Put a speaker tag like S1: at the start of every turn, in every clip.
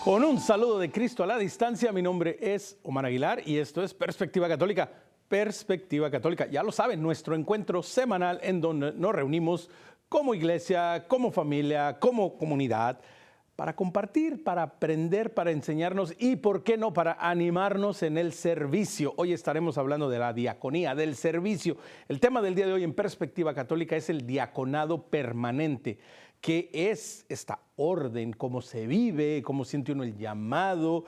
S1: Con un saludo de Cristo a la distancia, mi nombre es Omar Aguilar y esto es Perspectiva Católica. Perspectiva Católica, ya lo saben, nuestro encuentro semanal en donde nos reunimos como iglesia, como familia, como comunidad, para compartir, para aprender, para enseñarnos y, ¿por qué no?, para animarnos en el servicio. Hoy estaremos hablando de la diaconía, del servicio. El tema del día de hoy en Perspectiva Católica es el diaconado permanente. ¿Qué es esta orden? ¿Cómo se vive? ¿Cómo siente uno el llamado?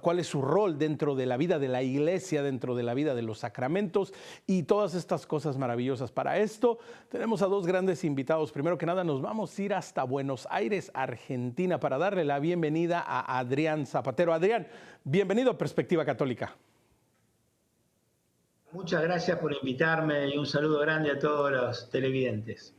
S1: ¿Cuál es su rol dentro de la vida de la iglesia, dentro de la vida de los sacramentos? Y todas estas cosas maravillosas. Para esto tenemos a dos grandes invitados. Primero que nada nos vamos a ir hasta Buenos Aires, Argentina, para darle la bienvenida a Adrián Zapatero. Adrián, bienvenido a Perspectiva Católica.
S2: Muchas gracias por invitarme y un saludo grande a todos los televidentes.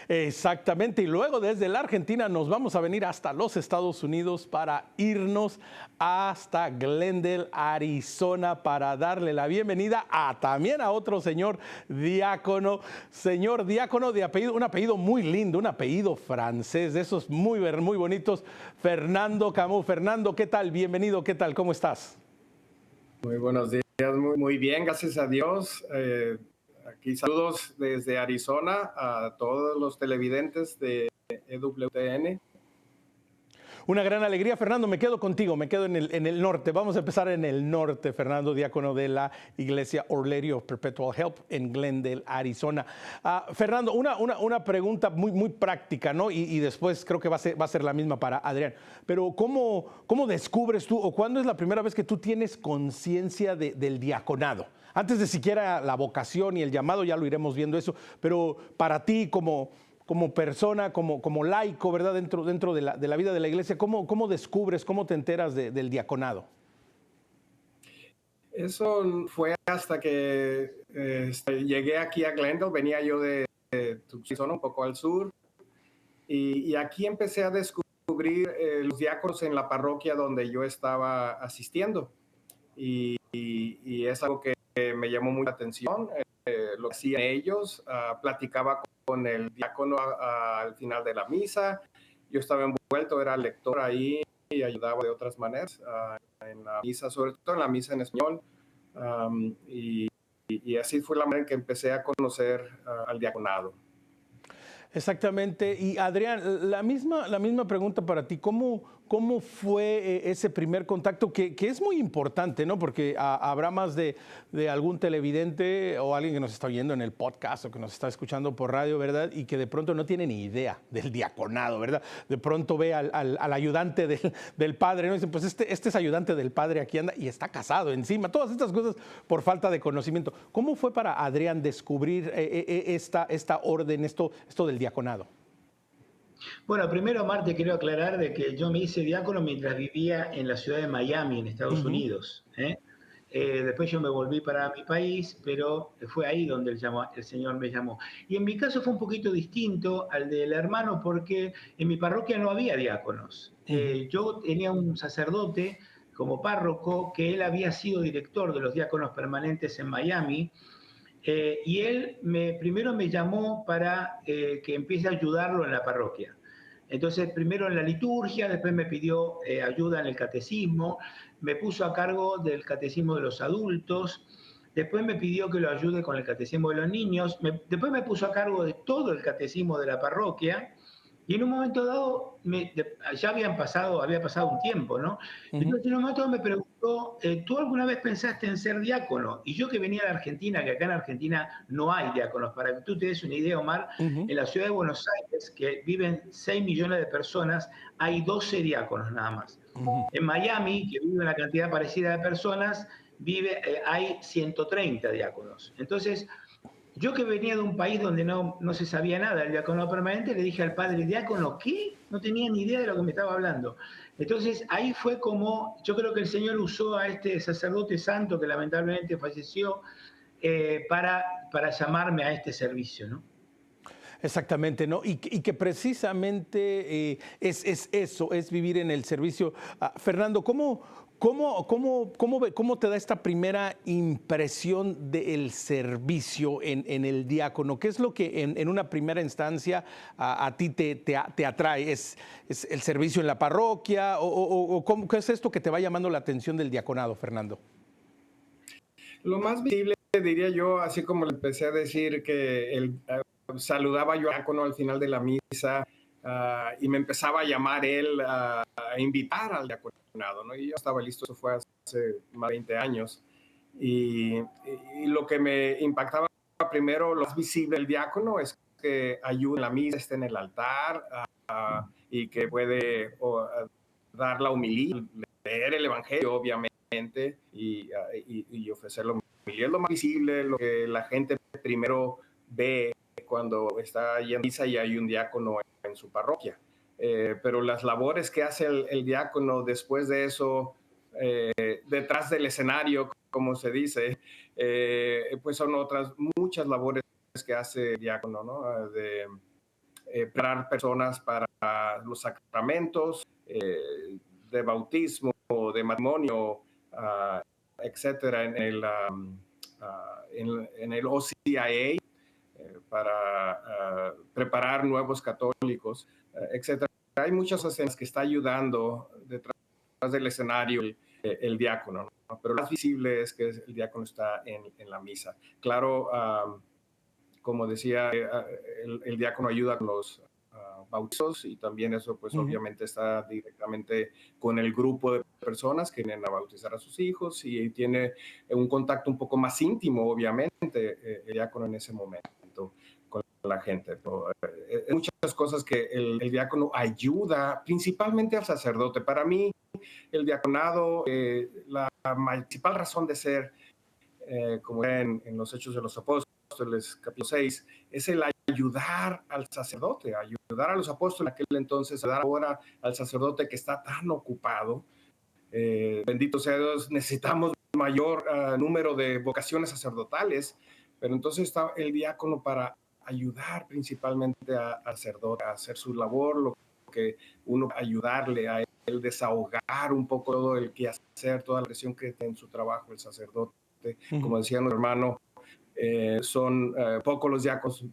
S1: Exactamente, y luego desde la Argentina nos vamos a venir hasta los Estados Unidos para irnos hasta Glendale, Arizona, para darle la bienvenida también a otro señor diácono de apellido, un apellido muy lindo, un apellido francés, de esos muy bonitos, Fernando Camus. Fernando, ¿qué tal? Bienvenido, ¿qué tal? ¿Cómo estás?
S3: Muy buenos días, muy bien, gracias a Dios. Aquí saludos desde Arizona a todos los televidentes de EWTN.
S1: Una gran alegría, Fernando. Me quedo contigo, me quedo en el norte. Vamos a empezar en el norte, Fernando, diácono de la iglesia Our Lady of Perpetual Help en Glendale, Arizona. Fernando, una pregunta muy práctica, ¿no? Y después creo que va a ser la misma para Adrián. Pero ¿cómo descubres tú o cuándo es la primera vez que tú tienes conciencia del diaconado? Antes de siquiera la vocación y el llamado, ya lo iremos viendo eso, pero para ti como persona, como laico, ¿verdad? Dentro de la vida de la iglesia, ¿cómo descubres, cómo te enteras del diaconado?
S3: Eso fue hasta que llegué aquí a Glendale, venía yo de Tucson, un poco al sur, y aquí empecé a descubrir los diáconos en la parroquia donde yo estaba asistiendo, y es algo que me llamó mucha atención, lo que hacían ellos. Platicaba con el diácono al final de la misa. Yo estaba envuelto, era lector ahí y ayudaba de otras maneras en la misa, sobre todo en la misa en español. Y así fue la manera en que empecé a conocer al diaconado.
S1: Exactamente. Y Adrián, la misma pregunta para ti. ¿Cómo fue ese primer contacto? Que es muy importante, ¿no? Porque habrá más de algún televidente o alguien que nos está oyendo en el podcast o que nos está escuchando por radio, ¿verdad? Y que de pronto no tiene ni idea del diaconado, ¿verdad? De pronto ve al ayudante del padre, ¿no? Y dice, pues este es ayudante del padre, aquí anda y está casado encima. Todas estas cosas por falta de conocimiento. ¿Cómo fue para Adrián descubrir esta orden, esto del diaconado?
S2: Bueno, primero, Omar, te quiero aclarar de que yo me hice diácono mientras vivía en la ciudad de Miami, en Estados Unidos. Después yo me volví para mi país, pero fue ahí donde el Señor me llamó. Y en mi caso fue un poquito distinto al del hermano, porque en mi parroquia no había diáconos. Yo tenía un sacerdote como párroco, que él había sido director de los diáconos permanentes en Miami, y él primero me llamó para que empiece a ayudarlo en la parroquia. Entonces, primero en la liturgia, después me pidió ayuda en el catecismo, me puso a cargo del catecismo de los adultos, después me pidió que lo ayude con el catecismo de los niños, después me puso a cargo de todo el catecismo de la parroquia, y en un momento dado, ya había pasado un tiempo, ¿no? Entonces en un momento dado me preguntó, ¿tú alguna vez pensaste en ser diácono? Y yo que venía de Argentina, que acá en Argentina no hay diáconos, para que tú te des una idea, Omar, en la ciudad de Buenos Aires, que viven 6 millones de personas, hay 12 diáconos nada más. En Miami, que vive una cantidad parecida de personas, hay 130 diáconos. Entonces, yo que venía de un país donde no se sabía nada del diaconado permanente, le dije al padre, ¿diácono qué? No tenía ni idea de lo que me estaba hablando. Entonces ahí fue como, yo creo que el Señor usó a este sacerdote santo que lamentablemente falleció para llamarme a este servicio, ¿no?
S1: Exactamente, ¿no? Y que precisamente es eso, es vivir en el servicio. Fernando, ¿cómo ¿Cómo te da esta primera impresión del servicio en el diácono? ¿Qué es lo que en una primera instancia a ti te atrae? ¿Es el servicio en la parroquia? ¿Qué es esto que te va llamando la atención del diaconado, Fernando?
S3: Lo más visible, diría yo, así como le empecé a decir que saludaba yo al diácono al final de la misa, y me empezaba a llamar él a invitar al diaconado, ¿no? Y yo estaba listo, eso fue hace más de 20 años. Y lo que me impactaba primero, lo más visible del diácono es que ayuda en la misa, está en el altar, y que puede dar la homilía, leer el evangelio, obviamente, y ofrecer la homilía. Es lo más visible, lo que la gente primero ve cuando está yendo a misa y hay un diácono en su parroquia. Pero las labores que hace el diácono después de eso, detrás del escenario, como se dice, pues son otras muchas labores que hace el diácono, ¿no? De preparar personas para los sacramentos, de bautismo, de matrimonio, etcétera, en el OCIA, para preparar nuevos católicos, etcétera. Hay muchas escenas que está ayudando detrás del escenario el diácono, ¿no? Pero lo más visible es que el diácono está en la misa. Claro, como decía, el diácono ayuda con los bautizos, y también eso pues obviamente está directamente con el grupo de personas que vienen a bautizar a sus hijos, y tiene un contacto un poco más íntimo, obviamente, el diácono en ese momento con la gente. Pero, muchas cosas que el diácono ayuda, principalmente al sacerdote. Para mí, el diaconado, la principal razón de ser, como en los Hechos de los Apóstoles, capítulo 6, es el ayudar al sacerdote, ayudar a los apóstoles en aquel entonces, a dar ahora al sacerdote que está tan ocupado. Bendito sea Dios, necesitamos mayor número de vocaciones sacerdotales, pero entonces está el diácono para ayudar principalmente al sacerdote a hacer su labor, lo que uno ayudarle a él, desahogar un poco todo el quehacer, toda la presión que tiene en su trabajo el sacerdote. Como decía nuestro hermano, son pocos los diáconos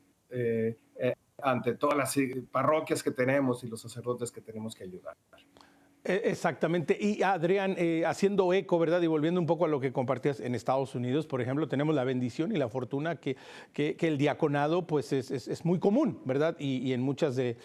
S3: ante todas las parroquias que tenemos y los sacerdotes que tenemos que ayudar.
S1: Exactamente. Y Adrián, haciendo eco, ¿verdad? Y volviendo un poco a lo que compartías en Estados Unidos, por ejemplo, tenemos la bendición y la fortuna que el diaconado pues es muy común, ¿verdad? Y en muchas de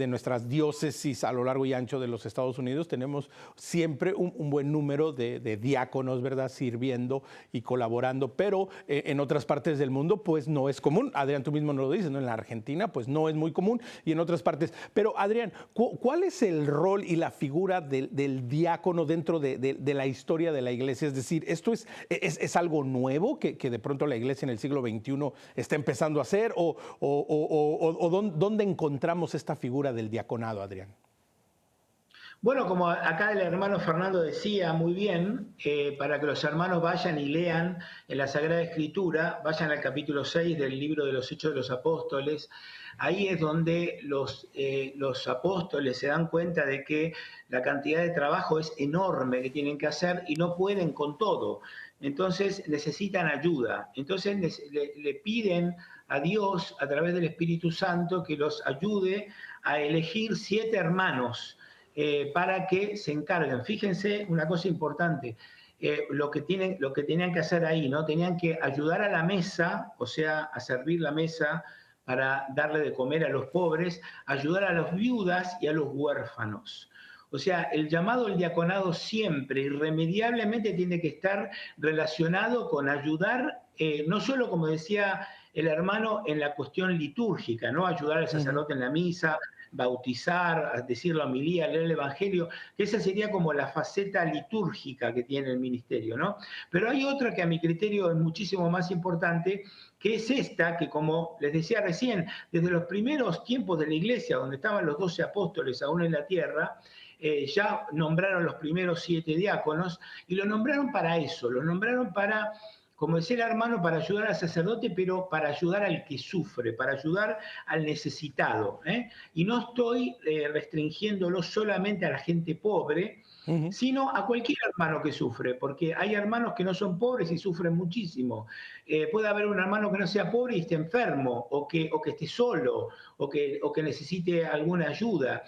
S1: nuestras diócesis a lo largo y ancho de los Estados Unidos tenemos siempre un buen número de diáconos, ¿verdad? Sirviendo y colaborando, pero en otras partes del mundo pues no es común. Adrián, tú mismo nos lo dices, ¿no? En la Argentina pues no es muy común, y en otras partes. Pero Adrián, ¿cuál es el rol y la figura del diácono dentro de la historia de la iglesia? Es decir, ¿esto es algo nuevo que de pronto la iglesia en el siglo XXI está empezando a hacer? ¿O dónde encontramos esta figura del diaconado, Adrián?
S2: Bueno, como acá el hermano Fernando decía muy bien, para que los hermanos vayan y lean en la Sagrada Escritura, vayan al capítulo 6 del libro de los Hechos de los Apóstoles. Ahí es donde los apóstoles se dan cuenta de que la cantidad de trabajo es enorme que tienen que hacer y no pueden con todo. Entonces necesitan ayuda. Entonces le piden a Dios a través del Espíritu Santo que los ayude a elegir 7 hermanos para que se encarguen. Fíjense una cosa importante, lo que tenían que hacer ahí, ¿no? Tenían que ayudar a la mesa, o sea, a servir la mesa para darle de comer a los pobres, ayudar a las viudas y a los huérfanos. O sea, el llamado al diaconado siempre, irremediablemente, tiene que estar relacionado con ayudar, no solo, como decía el hermano, en la cuestión litúrgica, ¿no? Ayudar al sacerdote en la misa, bautizar, decir la homilía, leer el evangelio, que esa sería como la faceta litúrgica que tiene el ministerio, ¿no? Pero hay otra que a mi criterio es muchísimo más importante, que es esta, que como les decía recién, desde los primeros tiempos de la iglesia, donde estaban los 12 apóstoles aún en la tierra, ya nombraron los primeros 7 diáconos, y lo nombraron para eso, lo nombraron para como decía el hermano, para ayudar al sacerdote, pero para ayudar al que sufre, para ayudar al necesitado. Y no estoy restringiéndolo solamente a la gente pobre,
S1: Ujú.
S2: sino a cualquier hermano que sufre, porque hay hermanos que no son pobres y sufren muchísimo. Puede haber un hermano que no sea pobre y esté enfermo, o que esté solo, o que necesite alguna ayuda.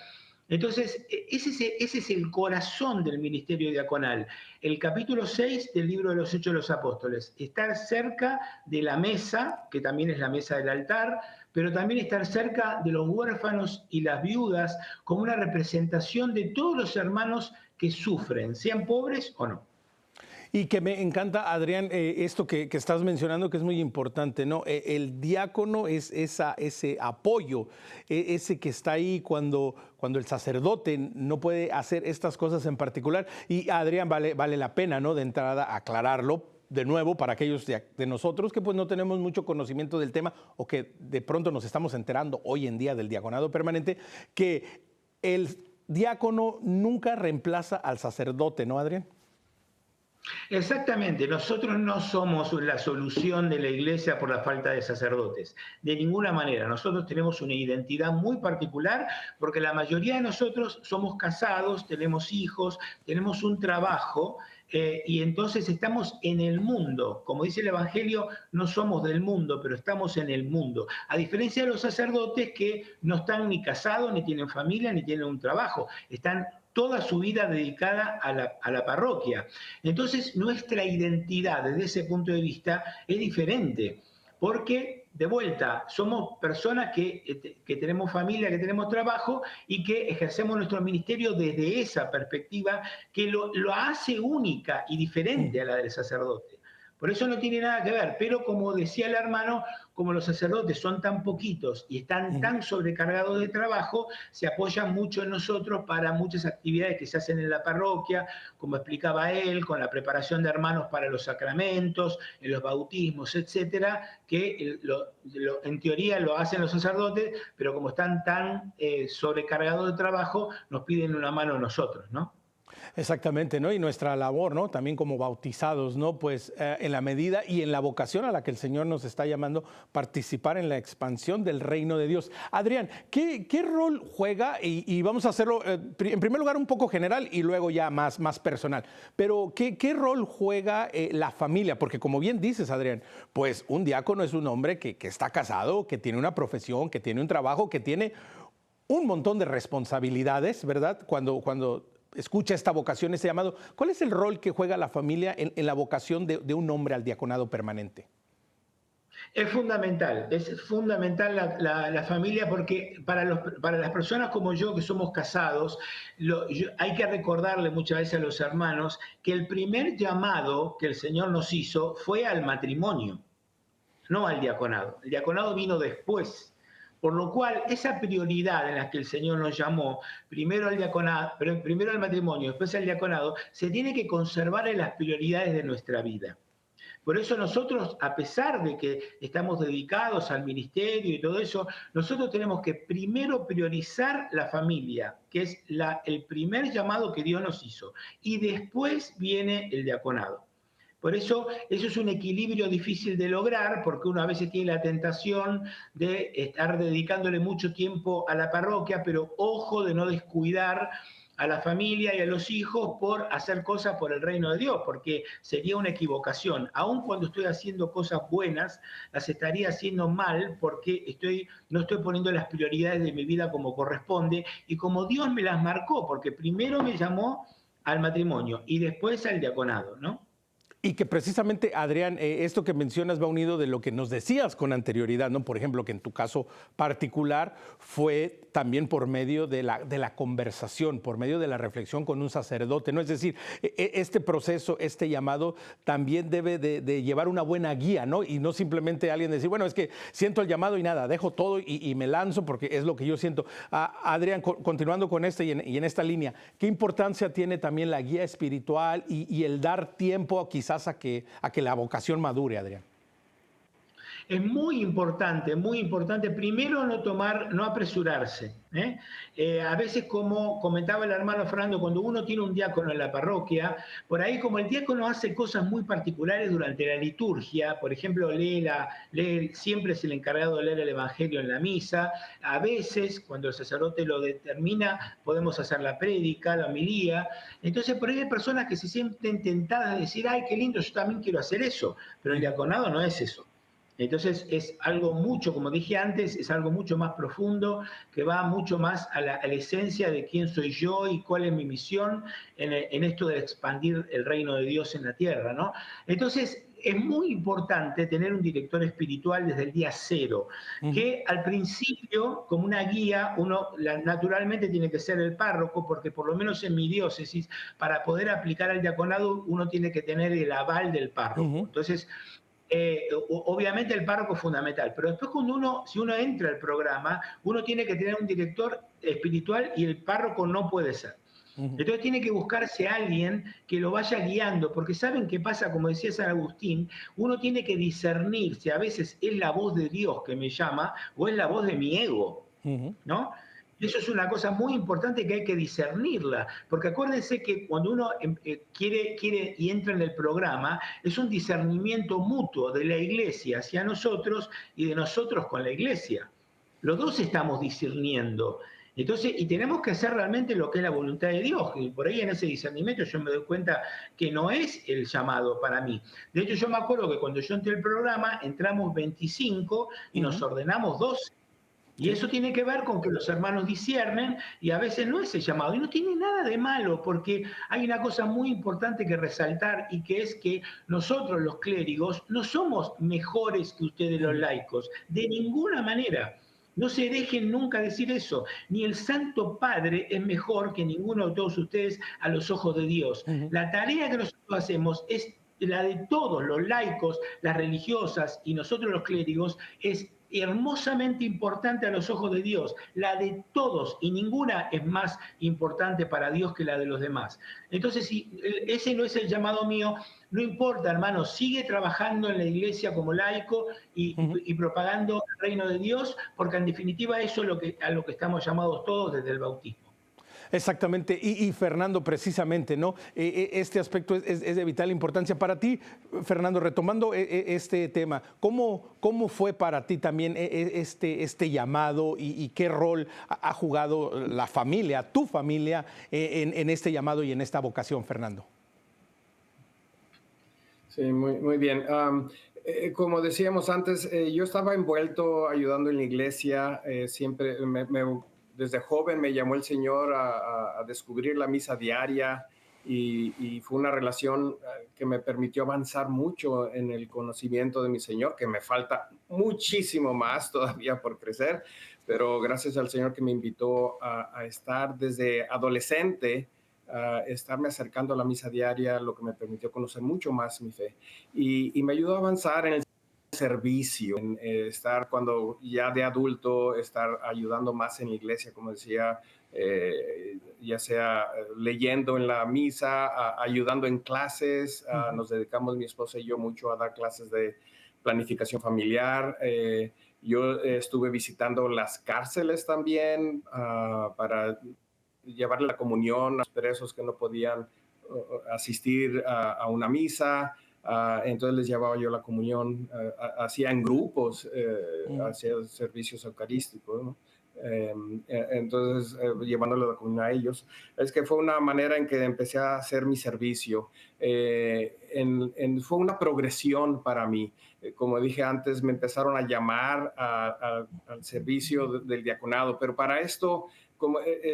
S2: Entonces, ese es el corazón del ministerio diaconal. El capítulo 6 del libro de los Hechos de los Apóstoles. Estar cerca de la mesa, que también es la mesa del altar, pero también estar cerca de los huérfanos y las viudas como una representación de todos los hermanos que sufren, sean pobres o no.
S1: Y que me encanta, Adrián, esto que estás mencionando, que es muy importante, ¿no? El diácono es ese apoyo, ese que está ahí cuando el sacerdote no puede hacer estas cosas en particular. Y Adrián, vale la pena, ¿no? De entrada aclararlo de nuevo para aquellos de nosotros que pues no tenemos mucho conocimiento del tema o que de pronto nos estamos enterando hoy en día del diaconado permanente, que el diácono nunca reemplaza al sacerdote, ¿no, Adrián?
S2: Exactamente, nosotros no somos la solución de la iglesia por la falta de sacerdotes, de ninguna manera. Nosotros tenemos una identidad muy particular porque la mayoría de nosotros somos casados, tenemos hijos, tenemos un trabajo y entonces estamos en el mundo. Como dice el Evangelio, no somos del mundo, pero estamos en el mundo. A diferencia de los sacerdotes que no están ni casados, ni tienen familia, ni tienen un trabajo, están toda su vida dedicada a la parroquia. Entonces, nuestra identidad desde ese punto de vista es diferente, porque de vuelta somos personas que tenemos familia, que tenemos trabajo y que ejercemos nuestro ministerio desde esa perspectiva que lo hace única y diferente a la del sacerdote. Por eso no tiene nada que ver, pero como decía el hermano, como los sacerdotes son tan poquitos y están tan sobrecargados de trabajo, se apoyan mucho en nosotros para muchas actividades que se hacen en la parroquia, como explicaba él, con la preparación de hermanos para los sacramentos, en los bautismos, etcétera, que en teoría lo hacen los sacerdotes, pero como están tan sobrecargados de trabajo, nos piden una mano a nosotros, ¿no?
S1: Exactamente, ¿no? Y nuestra labor, ¿no? También como bautizados, ¿no? Pues en la medida y en la vocación a la que el Señor nos está llamando, participar en la expansión del reino de Dios. Adrián, ¿qué rol juega? Y vamos a hacerlo, en primer lugar, un poco general y luego ya más personal. Pero, ¿qué rol juega la familia? Porque como bien dices, Adrián, pues un diácono es un hombre que está casado, que tiene una profesión, que tiene un trabajo, que tiene un montón de responsabilidades, ¿verdad? Cuando escucha esta vocación, ese llamado, ¿cuál es el rol que juega la familia en la vocación de un hombre al diaconado permanente?
S2: Es fundamental la familia porque para las personas como yo que somos casados, hay que recordarle muchas veces a los hermanos que el primer llamado que el Señor nos hizo fue al matrimonio, no al diaconado. El diaconado vino después. Por lo cual, esa prioridad en la que el Señor nos llamó, primero al diaconado, primero al matrimonio, después al diaconado, se tiene que conservar en las prioridades de nuestra vida. Por eso nosotros, a pesar de que estamos dedicados al ministerio y todo eso, nosotros tenemos que primero priorizar la familia, que es el primer llamado que Dios nos hizo, y después viene el diaconado. Por eso es un equilibrio difícil de lograr, porque uno a veces tiene la tentación de estar dedicándole mucho tiempo a la parroquia, pero ojo de no descuidar a la familia y a los hijos por hacer cosas por el reino de Dios, porque sería una equivocación. Aun cuando estoy haciendo cosas buenas, las estaría haciendo mal porque no estoy poniendo las prioridades de mi vida como corresponde y como Dios me las marcó, porque primero me llamó al matrimonio y después al diaconado, ¿no?
S1: Y que precisamente, Adrián, esto que mencionas va unido de lo que nos decías con anterioridad, ¿no? Por ejemplo, que en tu caso particular fue también por medio de la conversación, por medio de la reflexión con un sacerdote, ¿no? Es decir, este proceso, este llamado también debe de llevar una buena guía, ¿no? Y no simplemente alguien decir, bueno, es que siento el llamado y nada, dejo todo y me lanzo porque es lo que yo siento. Adrián, continuando con y en esta línea, ¿qué importancia tiene también la guía espiritual y el dar tiempo quizás a que la vocación madure, Adrián?
S2: Es muy importante, primero no apresurarse. A veces, como comentaba el hermano Fernando, cuando uno tiene un diácono en la parroquia, por ahí como el diácono hace cosas muy particulares durante la liturgia, por ejemplo, siempre es el encargado de leer el Evangelio en la misa, a veces, cuando el sacerdote lo determina, podemos hacer la prédica, la homilía. Entonces, por ahí hay personas que se sienten tentadas de decir, ay, qué lindo, yo también quiero hacer eso, pero el diaconado no es eso. Entonces es algo mucho, como dije antes, es algo mucho más profundo, que va mucho más a la esencia de quién soy yo y cuál es mi misión en esto de expandir el reino de Dios en la tierra, ¿no? Entonces es muy importante tener un director espiritual desde el día cero, que al principio, como una guía, naturalmente tiene que ser el párroco, porque por lo menos en mi diócesis, para poder aplicar al diaconado, uno tiene que tener el aval del párroco. Entonces, obviamente el párroco es fundamental, pero después si uno entra al programa, uno tiene que tener un director espiritual y el párroco no puede ser. Entonces tiene que buscarse a alguien que lo vaya guiando, porque ¿saben qué pasa? Como decía San Agustín, uno tiene que discernir si a veces es la voz de Dios que me llama o es la voz de mi ego, ¿no? Eso es una cosa muy importante que hay que discernirla, porque acuérdense que cuando uno quiere y entra en el programa, es un discernimiento mutuo de la iglesia hacia nosotros y de nosotros con la iglesia. Los dos estamos discerniendo. Entonces, y tenemos que hacer realmente lo que es la voluntad de Dios. Y por ahí en ese discernimiento yo me doy cuenta que no es el llamado para mí. De hecho, yo me acuerdo que cuando yo entré al programa, entramos 25 y nos ordenamos 12. Y eso tiene que ver con que los hermanos disciernen y a veces no es el llamado. Y no tiene nada de malo, porque hay una cosa muy importante que resaltar y que es que nosotros los clérigos no somos mejores que ustedes los laicos, de ninguna manera. No se dejen nunca decir eso. Ni el Santo Padre es mejor que ninguno de todos ustedes a los ojos de Dios. La tarea que nosotros hacemos es la de todos los laicos, las religiosas y nosotros los clérigos, es hermosamente importante a los ojos de Dios, la de todos, y ninguna es más importante para Dios que la de los demás. Entonces, si ese no es el llamado mío, no importa, hermano, sigue trabajando en la iglesia como laico y propagando el reino de Dios, porque en definitiva eso es a lo que estamos llamados todos desde el bautismo.
S1: Exactamente, y Fernando, precisamente, ¿no? Este aspecto es de vital importancia para ti. Fernando, retomando este tema, ¿cómo fue para ti también este llamado y qué rol ha jugado la familia, tu familia, en este llamado y en esta vocación, Fernando?
S3: Sí, muy bien. Como decíamos antes, yo estaba envuelto ayudando en la iglesia, siempre desde joven me llamó el Señor a descubrir la misa diaria y fue una relación que me permitió avanzar mucho en el conocimiento de mi Señor, que me falta muchísimo más todavía por crecer, pero gracias al Señor que me invitó a estar desde adolescente, estarme acercando a la misa diaria, lo que me permitió conocer mucho más mi fe y me ayudó a avanzar en el servicio, en estar cuando ya de adulto, estar ayudando más en la iglesia, como decía, ya sea leyendo en la misa, ayudando en clases, nos dedicamos mi esposa y yo mucho a dar clases de planificación familiar. Yo estuve visitando las cárceles también para llevarle la comunión a los presos que no podían asistir a una misa. Entonces les llevaba yo la comunión, hacía en grupos, hacía servicios eucarísticos, ¿no? Entonces llevándole la comunión a ellos. Es que fue una manera en que empecé a hacer mi servicio. Fue una progresión para mí. Como dije antes, me empezaron a llamar al servicio del diaconado, pero para esto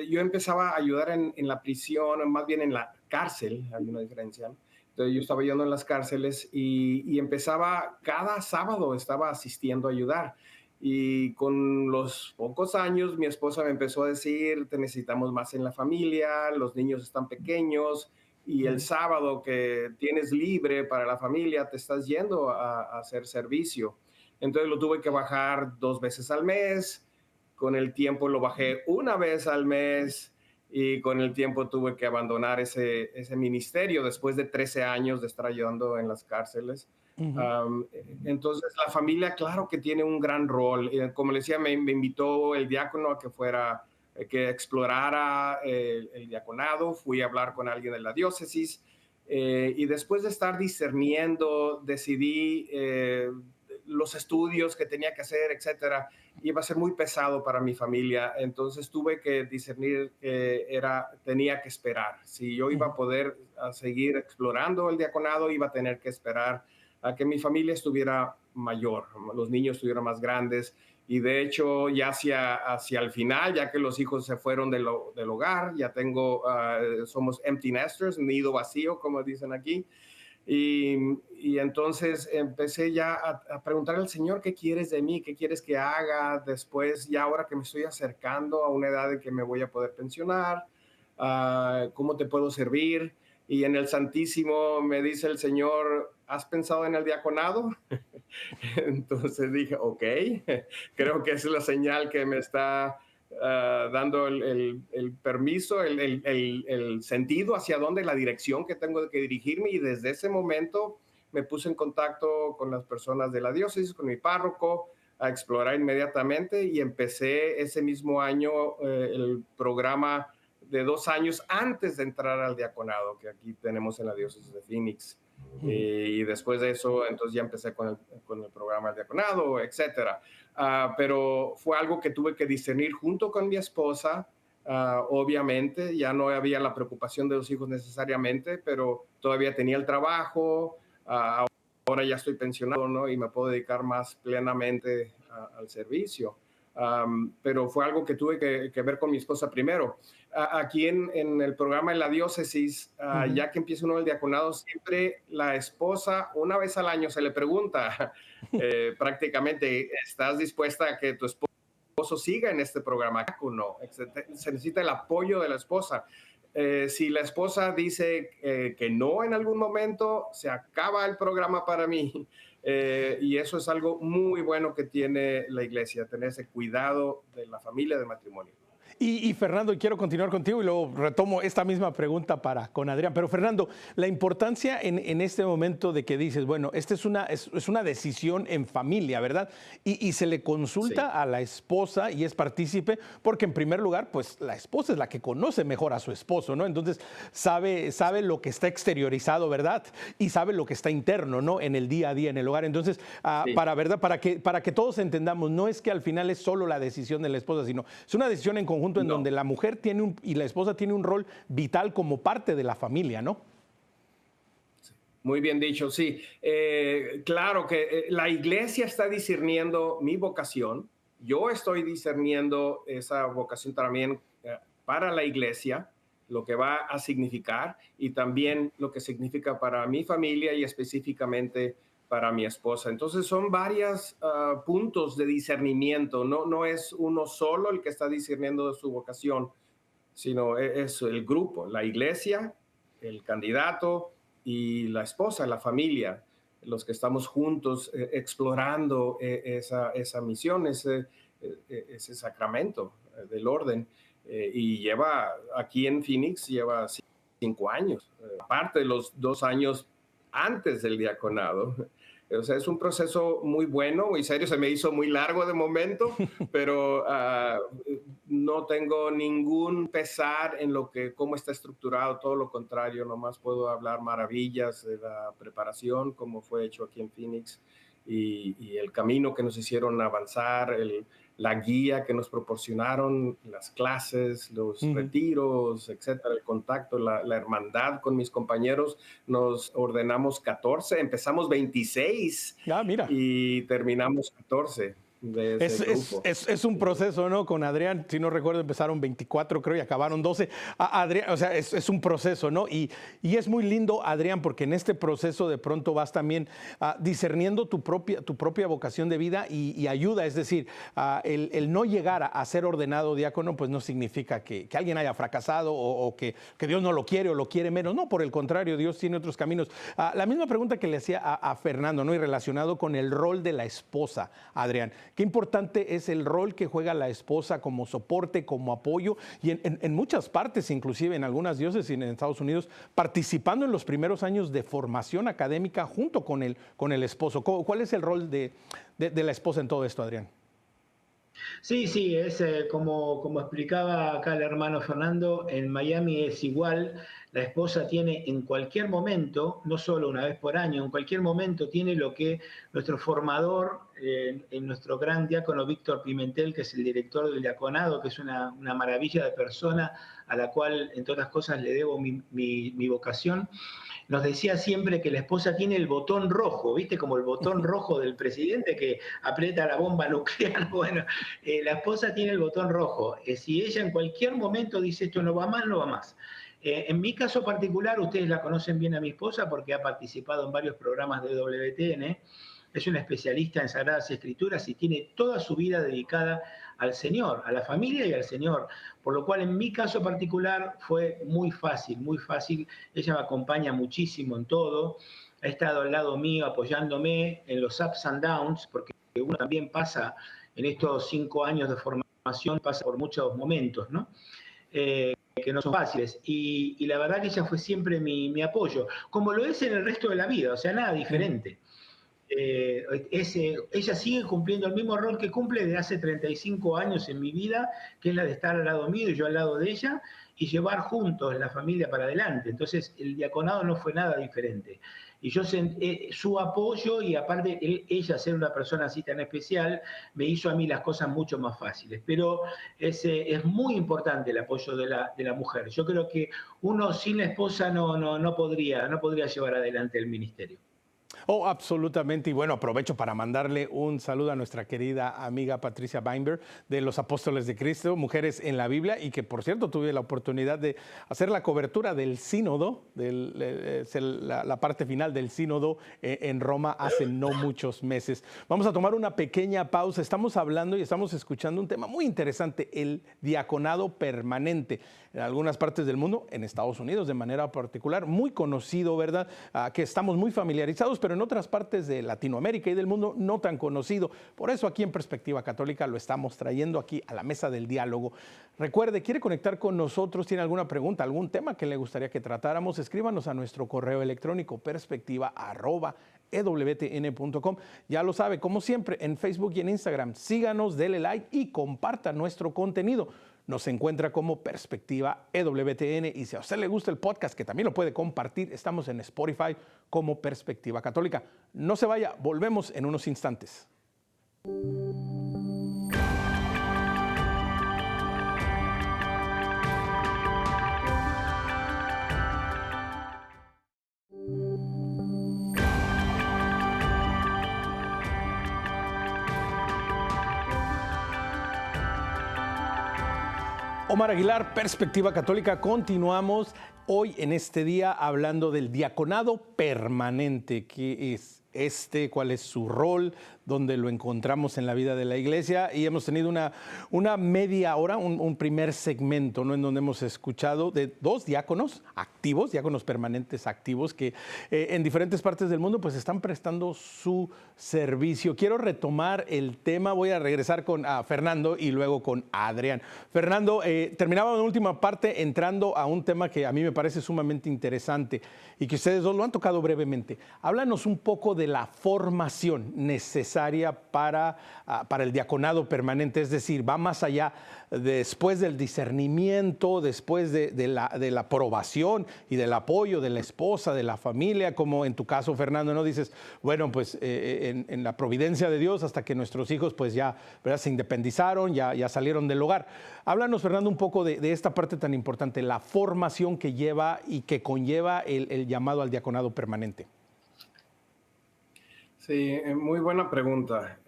S3: yo empezaba a ayudar en la prisión, más bien en la cárcel, hay una diferencia, ¿no? Entonces yo estaba yendo en las cárceles y empezaba, cada sábado estaba asistiendo a ayudar. Y con los pocos años mi esposa me empezó a decir, te necesitamos más en la familia, los niños están pequeños y el sábado que tienes libre para la familia te estás yendo a hacer servicio. Entonces lo tuve que bajar 2 veces al mes, con el tiempo lo bajé 1 vez al mes. Y con el tiempo tuve que abandonar ese ministerio después de 13 años de estar ayudando en las cárceles.
S1: Ujú.
S3: Entonces, la familia, claro que tiene un gran rol. Como le decía, me invitó el diácono a que fuera, que explorara el diaconado. Fui a hablar con alguien de la diócesis. Y después de estar discerniendo, decidí los estudios que tenía que hacer, etcétera. Iba a ser muy pesado para mi familia. Entonces, tuve que discernir que tenía que esperar. Si yo iba
S1: Ujú.
S3: a poder seguir explorando el diaconado, iba a tener que esperar a que mi familia estuviera mayor, los niños estuvieran más grandes. Y de hecho, ya hacia el final, ya que los hijos se fueron del hogar, ya somos empty nesters, nido vacío, como dicen aquí. Y entonces empecé ya a preguntar al Señor, ¿qué quieres de mí? ¿Qué quieres que haga después, ya ahora que me estoy acercando a una edad en que me voy a poder pensionar? ¿Cómo te puedo servir? Y en el Santísimo me dice el Señor, ¿has pensado en el diaconado? Entonces dije, ok, creo que es la señal que me está dando el permiso, el sentido hacia dónde, la dirección que tengo que dirigirme. Y desde ese momento me puse en contacto con las personas de la diócesis, con mi párroco, a explorar inmediatamente y empecé ese mismo año el programa de 2 años antes de entrar al diaconado que aquí tenemos en la diócesis de Phoenix.
S1: Ujú.
S3: Y después de eso, entonces ya empecé con el programa del diaconado, etcétera. Pero fue algo que tuve que discernir junto con mi esposa. Obviamente, ya no había la preocupación de los hijos necesariamente, pero todavía tenía el trabajo. Ahora ya estoy pensionado, ¿no? Y me puedo dedicar más plenamente al servicio. Pero fue algo que tuve que ver con mi esposa primero. Aquí en el programa de la diócesis,
S1: Ujú.
S3: ya que empieza uno el diaconado, siempre la esposa, una vez al año, se le pregunta prácticamente, ¿estás dispuesta a que tu esposo siga en este programa o no? Se necesita el apoyo de la esposa. Si la esposa dice que no en algún momento, se acaba el programa para mí. Y eso es algo muy bueno que tiene la iglesia, tener ese cuidado de la familia, del matrimonio.
S1: Y Fernando, quiero continuar contigo y luego retomo esta misma pregunta con Adrián. Pero Fernando, la importancia en este momento de que dices, bueno, esta es una decisión en familia, ¿verdad? Y se le consulta
S3: Sí.
S1: a la esposa y es partícipe, porque en primer lugar, pues la esposa es la que conoce mejor a su esposo, ¿no? Entonces sabe lo que está exteriorizado, ¿verdad? Y sabe lo que está interno, ¿no? En el día a día, en el hogar. Entonces,
S3: Sí.
S1: ¿verdad? Para que todos entendamos, no es que al final es solo la decisión de la esposa, sino es una decisión en conjunto en
S3: No.
S1: donde la mujer y la esposa tiene un rol vital como parte de la familia, ¿no?
S3: Muy bien dicho, sí. Claro que la iglesia está discerniendo mi vocación. Yo estoy discerniendo esa vocación también para la iglesia, lo que va a significar y también lo que significa para mi familia y específicamente para mi esposa. Entonces son varios puntos de discernimiento. No es uno solo el que está discerniendo de su vocación, sino es el grupo, la iglesia, el candidato y la esposa, la familia, los que estamos juntos explorando esa misión, ese sacramento del orden. Y aquí en Phoenix, lleva 5 años, aparte de los 2 años antes del diaconado. O sea, es un proceso muy bueno, muy serio, se me hizo muy largo de momento, pero no tengo ningún pesar en cómo está estructurado, todo lo contrario, nomás puedo hablar maravillas de la preparación, como fue hecho aquí en Phoenix, y el camino que nos hicieron avanzar, la guía que nos proporcionaron, las clases, los
S1: Ujú.
S3: retiros, etcétera, el contacto, la hermandad con mis compañeros. Nos ordenamos 14, empezamos 26
S1: Mira.
S3: y terminamos 14 de ese grupo.
S1: Es un proceso, ¿no? Con Adrián, si no recuerdo, empezaron 24, creo, y acabaron 12. Adrián, o sea, es un proceso, ¿no? Y es muy lindo, Adrián, porque en este proceso de pronto vas también discerniendo tu propia vocación de vida y ayuda. Es decir, el no llegar a ser ordenado diácono, pues no significa que alguien haya fracasado o que Dios no lo quiere o lo quiere menos. No, por el contrario, Dios tiene otros caminos. La misma pregunta que le hacía a Fernando, ¿no? Y relacionado con el rol de la esposa, Adrián. Qué importante es el rol que juega la esposa como soporte, como apoyo, y en muchas partes, inclusive en algunas diócesis en Estados Unidos, participando en los primeros años de formación académica junto con el esposo. ¿Cuál es el rol de la esposa en todo esto, Adrián?
S2: Sí, sí, es como explicaba acá el hermano Fernando, en Miami es igual, la esposa tiene en cualquier momento, no solo una vez por año, en cualquier momento tiene lo que nuestro formador, en nuestro gran diácono Víctor Pimentel, que es el director del diaconado, que es una maravilla de persona a la cual, entre otras cosas, le debo mi vocación. Nos decía siempre que la esposa tiene el botón rojo, ¿viste? Como el botón rojo del presidente que aprieta la bomba nuclear. Bueno, la esposa tiene el botón rojo. Si ella en cualquier momento dice esto no va más, no va más. En mi caso particular, ustedes la conocen bien a mi esposa porque ha participado en varios programas de WTN. Es una especialista en Sagradas Escrituras y tiene toda su vida dedicada al Señor, a la familia y al Señor. Por lo cual, en mi caso particular, fue muy fácil, muy fácil. Ella me acompaña muchísimo en todo. Ha estado al lado mío apoyándome en los ups and downs, porque uno también pasa en estos 5 años de formación, pasa por muchos momentos, ¿no? Que no son fáciles. Y la verdad que ella fue siempre mi apoyo, como lo es en el resto de la vida, o sea, nada diferente. Ella sigue cumpliendo el mismo rol que cumple desde hace 35 años en mi vida, que es la de estar al lado mío y yo al lado de ella, y llevar juntos la familia para adelante. Entonces, el diaconado no fue nada diferente. Y yo su apoyo y aparte ella ser una persona así tan especial, me hizo a mí las cosas mucho más fáciles. Pero es muy importante el apoyo de la mujer. Yo creo que uno sin la esposa no podría llevar adelante el ministerio.
S1: Oh, absolutamente. Y bueno, aprovecho para mandarle un saludo a nuestra querida amiga Patricia Weinberg de los Apóstoles de Cristo, Mujeres en la Biblia, y que por cierto tuve la oportunidad de hacer la cobertura del sínodo, la parte final del sínodo en Roma hace no muchos meses. Vamos a tomar una pequeña pausa. Estamos hablando y estamos escuchando un tema muy interesante, el diaconado permanente. En algunas partes del mundo, en Estados Unidos de manera particular, muy conocido, ¿verdad? Que estamos muy familiarizados, pero en otras partes de Latinoamérica y del mundo no tan conocido. Por eso aquí en Perspectiva Católica lo estamos trayendo aquí a la mesa del diálogo. Recuerde, ¿quiere conectar con nosotros? ¿Tiene alguna pregunta, algún tema que le gustaría que tratáramos? Escríbanos a nuestro correo electrónico perspectiva@ewtn.com. Ya lo sabe, como siempre, en Facebook y en Instagram. Síganos, dele like y comparta nuestro contenido. Nos encuentra como Perspectiva EWTN, y si a usted le gusta el podcast, que también lo puede compartir, estamos en Spotify como Perspectiva Católica. No se vaya, volvemos en unos instantes. Omar Aguilar, Perspectiva Católica. Continuamos hoy en este día hablando del diaconado permanente. ¿Qué es cuál es su rol, dónde lo encontramos en la vida de la iglesia? Y hemos tenido una media hora, un primer segmento, ¿no?, en donde hemos escuchado de 2 diáconos activos, diáconos permanentes activos, que en diferentes partes del mundo pues están prestando su servicio. Quiero retomar el tema, voy a regresar con Fernando y luego con Adrián. Fernando, terminaba en la última parte entrando a un tema que a mí me parece sumamente interesante y que ustedes dos lo han tocado brevemente. Háblanos un poco de la formación necesaria para el diaconado permanente, es decir, va más allá, después del discernimiento, después de la aprobación y del apoyo de la esposa, de la familia, como en tu caso, Fernando, ¿no? Dices, bueno, pues en la providencia de Dios, hasta que nuestros hijos pues ya, ¿verdad?, se independizaron, ya salieron del hogar. Háblanos, Fernando, un poco de esta parte tan importante, la formación que lleva y que conlleva el llamado al diaconado permanente.
S3: Sí, muy buena pregunta.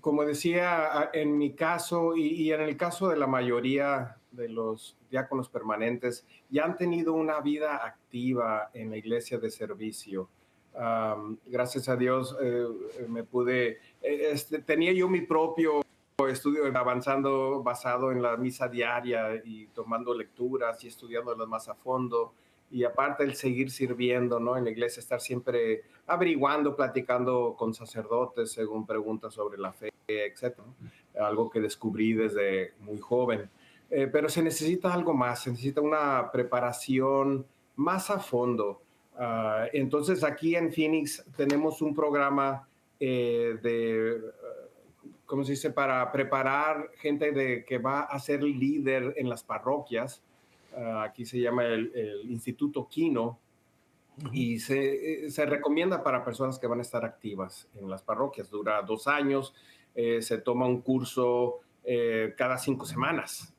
S3: Como decía, en mi caso y en el caso de la mayoría de los diáconos permanentes, ya han tenido una vida activa en la iglesia de servicio. Gracias a Dios tenía yo mi propio estudio avanzando basado en la misa diaria y tomando lecturas y estudiándolas más a fondo. y aparte el seguir sirviendo, ¿no? En la iglesia, estar siempre averiguando, platicando con sacerdotes según preguntas sobre la fe, etcétera, ¿no? Algo que descubrí desde muy joven. Pero se necesita algo más, se necesita una preparación más a fondo. Entonces aquí en Phoenix tenemos un programa de, ¿cómo se dice?, para preparar gente que va a ser líder en las parroquias. Aquí se llama el Instituto Kino, y se recomienda para personas que van a estar activas en las parroquias. Dura 2 años, se toma un curso cada 5 semanas.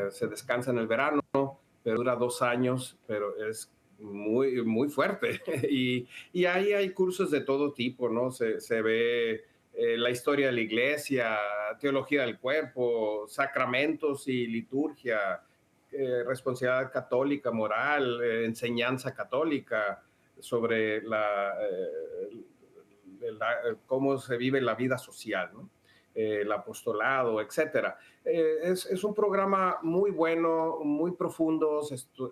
S3: Se descansa en el verano, pero dura 2 años, pero es muy, muy fuerte. Y ahí hay cursos de todo tipo, ¿no? Se ve la historia de la iglesia, teología del cuerpo, sacramentos y liturgia, responsabilidad católica, moral, enseñanza católica sobre cómo se vive la vida social, ¿no? El apostolado, etcétera. Es un programa muy bueno, muy profundo,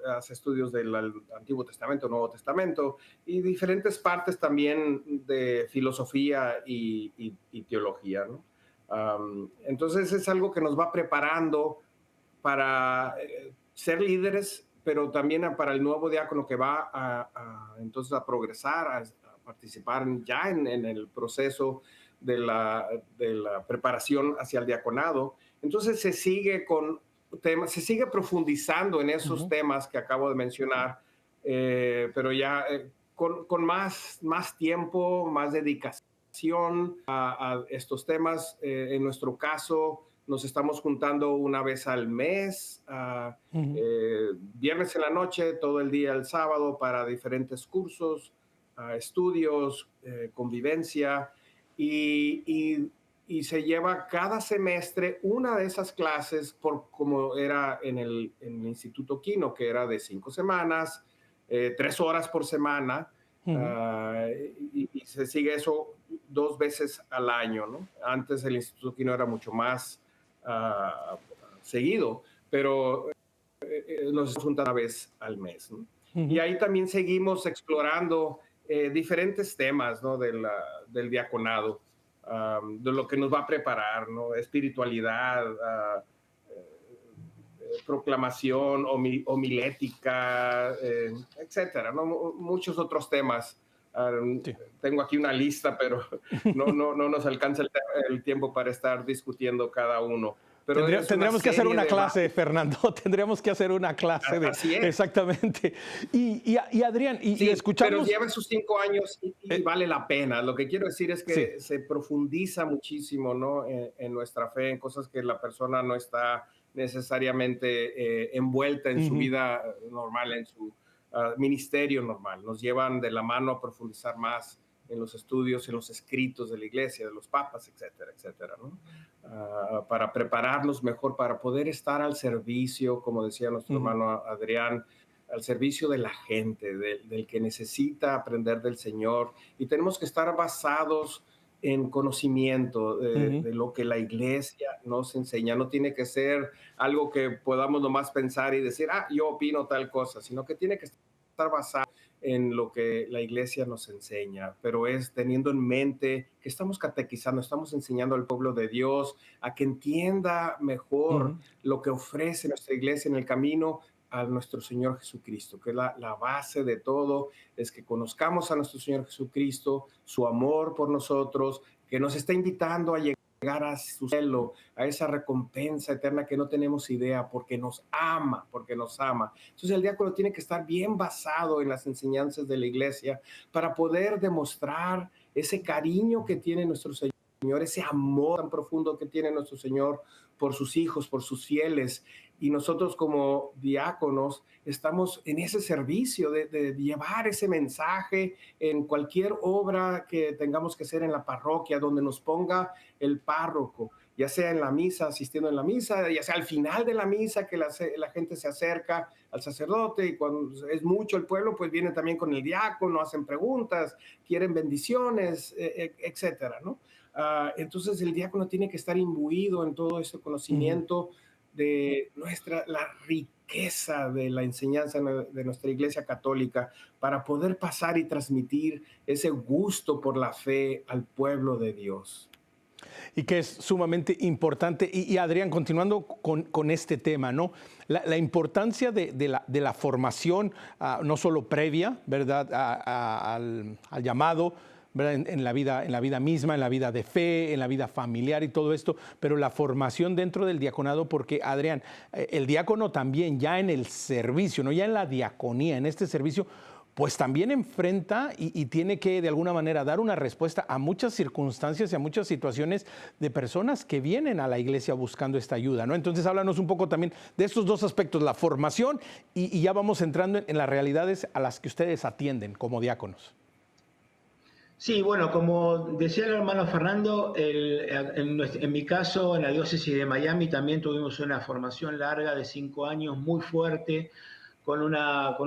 S3: hace estudios del Antiguo Testamento, Nuevo Testamento y diferentes partes también de filosofía y teología, ¿no? Entonces es algo que nos va preparando para ser líderes, pero también para el nuevo diácono que va entonces a progresar, a participar ya en el proceso de la preparación hacia el diaconado. Entonces se sigue con temas, se sigue profundizando en esos temas que acabo de mencionar, pero ya con más tiempo, más dedicación a estos temas. En nuestro caso, nos estamos juntando una vez al mes, viernes en la noche, todo el día el sábado, para diferentes cursos, estudios, convivencia, y se lleva cada semestre una de esas clases, como era en el Instituto Kino, que era de 5 semanas, 3 horas por semana, y se sigue eso 2 veces al año, ¿no? Antes el Instituto Kino era mucho más seguido, pero nos juntan una vez al mes, ¿no? Y ahí también seguimos explorando diferentes temas, ¿no? Del diaconado, de lo que nos va a preparar, ¿no? Espiritualidad, proclamación, homilética, etcétera, ¿no? Muchos otros temas. Sí. Tengo aquí una lista, pero no nos alcanza el tiempo para estar discutiendo cada uno. Pero
S1: tendríamos que hacer una clase, Fernando. Tendríamos que hacer una clase de...
S3: Así es.
S1: Exactamente. Y Adrián,
S3: sí,
S1: escuchamos...
S3: Pero lleva sus 5 años y vale la pena. Lo que quiero decir es que se profundiza muchísimo, ¿no? En nuestra fe, en cosas que la persona no está necesariamente envuelta en su vida normal, en su ministerio normal. Nos llevan de la mano a profundizar más en los estudios, en los escritos de la iglesia, de los papas, etcétera, etcétera, ¿no? Para prepararnos mejor, para poder estar al servicio, como decía nuestro hermano Adrián, al servicio de la gente, del que necesita aprender del Señor. Y tenemos que estar basados en conocimiento de lo que la iglesia nos enseña. No tiene que ser algo que podamos nomás pensar y decir, yo opino tal cosa, sino que tiene que estar basado en lo que la iglesia nos enseña, pero es teniendo en mente que estamos catequizando, estamos enseñando al pueblo de Dios a que entienda mejor lo que ofrece nuestra iglesia en el camino a nuestro Señor Jesucristo, que la base de todo es que conozcamos a nuestro Señor Jesucristo, su amor por nosotros, que nos está invitando a llegar a su cielo, a esa recompensa eterna que no tenemos idea, porque nos ama, porque nos ama. Entonces el diácono tiene que estar bien basado en las enseñanzas de la iglesia para poder demostrar ese cariño que tiene nuestro Señor, ese amor tan profundo que tiene nuestro Señor por sus hijos, por sus fieles. Y nosotros como diáconos estamos en ese servicio de llevar ese mensaje en cualquier obra que tengamos que hacer en la parroquia, donde nos ponga el párroco, ya sea en la misa, asistiendo en la misa, ya sea al final de la misa, que la gente se acerca al sacerdote, y cuando es mucho el pueblo, pues vienen también con el diácono, hacen preguntas, quieren bendiciones, etcétera, ¿no? Entonces el diácono tiene que estar imbuido en todo ese conocimiento la riqueza de la enseñanza de nuestra Iglesia Católica para poder pasar y transmitir ese gusto por la fe al pueblo de Dios.
S1: Y que es sumamente importante. Y Adrián, continuando con este tema, ¿no? La importancia de la formación, no solo previa, ¿verdad?, al llamado, ¿verdad?, en la vida misma, en la vida de fe, en la vida familiar y todo esto, pero la formación dentro del diaconado, porque, Adrián, el diácono también ya en el servicio, ¿no?, ya en la diaconía, en este servicio, pues también enfrenta y tiene que de alguna manera dar una respuesta a muchas circunstancias y a muchas situaciones de personas que vienen a la iglesia buscando esta ayuda, ¿no? Entonces, háblanos un poco también de estos dos aspectos, la formación y ya vamos entrando en las realidades a las que ustedes atienden como diáconos.
S2: Sí, bueno, como decía el hermano Fernando, en mi caso, en la diócesis de Miami, también tuvimos una formación larga de 5 años, muy fuerte, con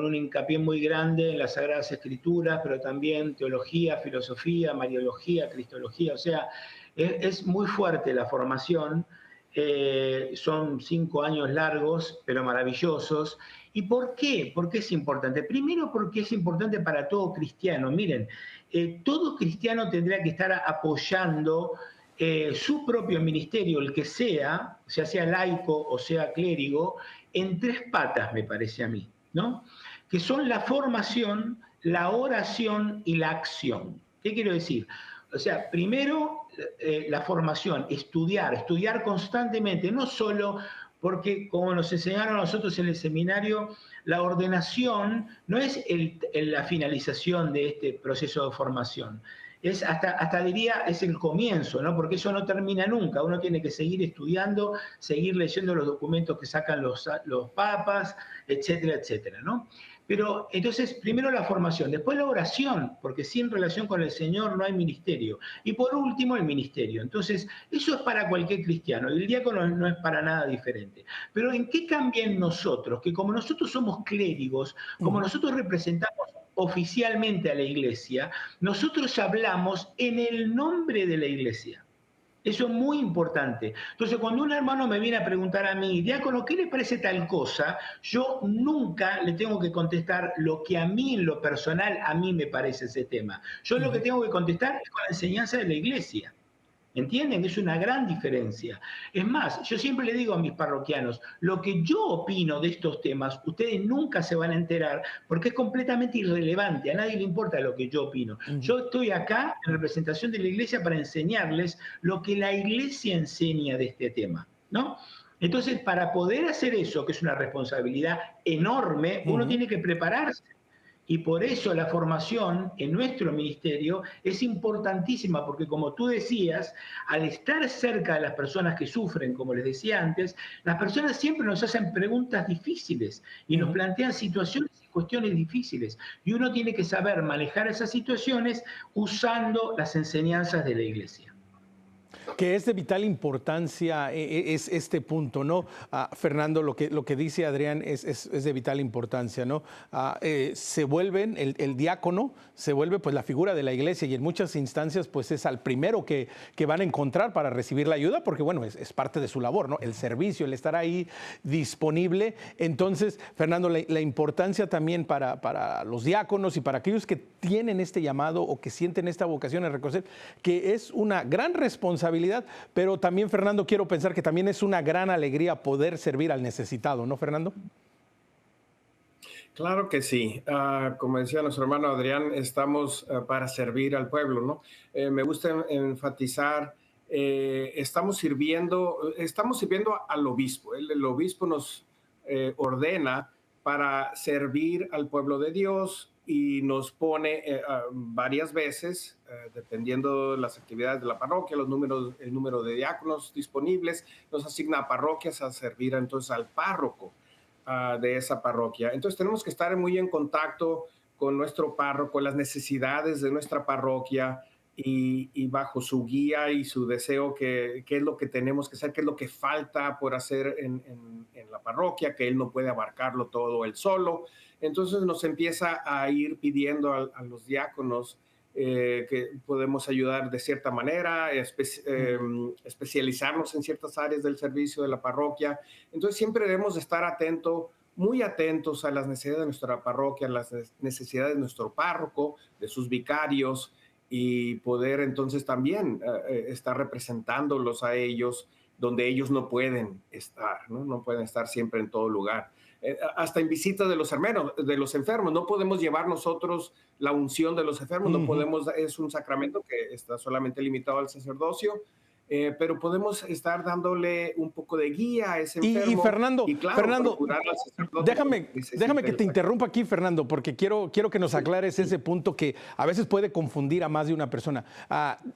S2: un hincapié muy grande en las Sagradas Escrituras, pero también teología, filosofía, mariología, cristología. O sea, es muy fuerte la formación. Son 5 años largos, pero maravillosos. ¿Y por qué? ¿Por qué es importante? Primero, porque es importante para todo cristiano. Miren, todo cristiano tendría que estar apoyando su propio ministerio, el que sea laico o sea clérigo, en 3 patas, me parece a mí, ¿no? Que son la formación, la oración y la acción. ¿Qué quiero decir? O sea, primero la formación, estudiar constantemente, no solo porque, como nos enseñaron a nosotros en el seminario, la ordenación no es la finalización de este proceso de formación. Es hasta diría, es el comienzo, ¿no? Porque eso no termina nunca. Uno tiene que seguir estudiando, seguir leyendo los documentos que sacan los papas, etcétera, etcétera, ¿no? Pero entonces, primero la formación, después la oración, porque sin relación con el Señor no hay ministerio. Y por último, el ministerio. Entonces, eso es para cualquier cristiano, y el diácono no es para nada diferente. Pero ¿en qué cambia en nosotros? Que como nosotros somos clérigos, como nosotros representamos oficialmente a la iglesia, nosotros hablamos en el nombre de la iglesia. Eso es muy importante. Entonces, cuando un hermano me viene a preguntar a mí, diácono, ¿qué le parece tal cosa? Yo nunca le tengo que contestar lo que a mí, en lo personal, a mí me parece ese tema. Yo lo que tengo que contestar es con la enseñanza de la iglesia. ¿Entienden? Es una gran diferencia. Es más, yo siempre le digo a mis parroquianos, lo que yo opino de estos temas, ustedes nunca se van a enterar porque es completamente irrelevante, a nadie le importa lo que yo opino. Yo estoy acá en representación de la iglesia para enseñarles lo que la iglesia enseña de este tema, ¿no? Entonces, para poder hacer eso, que es una responsabilidad enorme, uno tiene que prepararse. Y por eso la formación en nuestro ministerio es importantísima, porque como tú decías, al estar cerca de las personas que sufren, como les decía antes, las personas siempre nos hacen preguntas difíciles y nos plantean situaciones y cuestiones difíciles. Y uno tiene que saber manejar esas situaciones usando las enseñanzas de la iglesia.
S1: Que es de vital importancia es este punto, ¿no? Fernando, lo que dice Adrián es de vital importancia, ¿no? Se vuelven, el diácono se vuelve pues la figura de la iglesia y en muchas instancias pues es al primero que van a encontrar para recibir la ayuda porque bueno, es parte de su labor, ¿no? El servicio, el estar ahí disponible. Entonces, Fernando, la importancia también para los diáconos y para aquellos que tienen este llamado o que sienten esta vocación a reconocer que es una gran responsabilidad, pero también, Fernando, quiero pensar que también es una gran alegría poder servir al necesitado, ¿no, Fernando?
S3: Claro que sí. Como decía nuestro hermano Adrián, estamos para servir al pueblo, ¿no? Me gusta enfatizar, estamos sirviendo al obispo. El obispo nos ordena para servir al pueblo de Dios y nos pone varias veces, dependiendo de las actividades de la parroquia, el número de diáconos disponibles, nos asigna a parroquias a servir entonces al párroco de esa parroquia. Entonces tenemos que estar muy en contacto con nuestro párroco, las necesidades de nuestra parroquia y bajo su guía y su deseo, qué es lo que tenemos que hacer, qué es lo que falta por hacer en la parroquia, que él no puede abarcarlo todo él solo. Entonces nos empieza a ir pidiendo a los diáconos que podemos ayudar de cierta manera, especializarnos en ciertas áreas del servicio de la parroquia. Entonces siempre debemos estar muy atentos a las necesidades de nuestra parroquia, a las necesidades de nuestro párroco, de sus vicarios, y poder entonces también estar representándolos a ellos donde ellos no pueden estar, ¿no? No pueden estar siempre en todo lugar. Hasta en visitas de los enfermos, no podemos llevar nosotros la unción de los enfermos, no podemos, es un sacramento que está solamente limitado al sacerdocio, pero podemos estar dándole un poco de guía a ese enfermo.
S1: Y Fernando,
S3: claro,
S1: Fernando,
S3: déjame
S1: que te interrumpa aquí, Fernando, porque quiero que nos aclares ese punto que a veces puede confundir a más de una persona.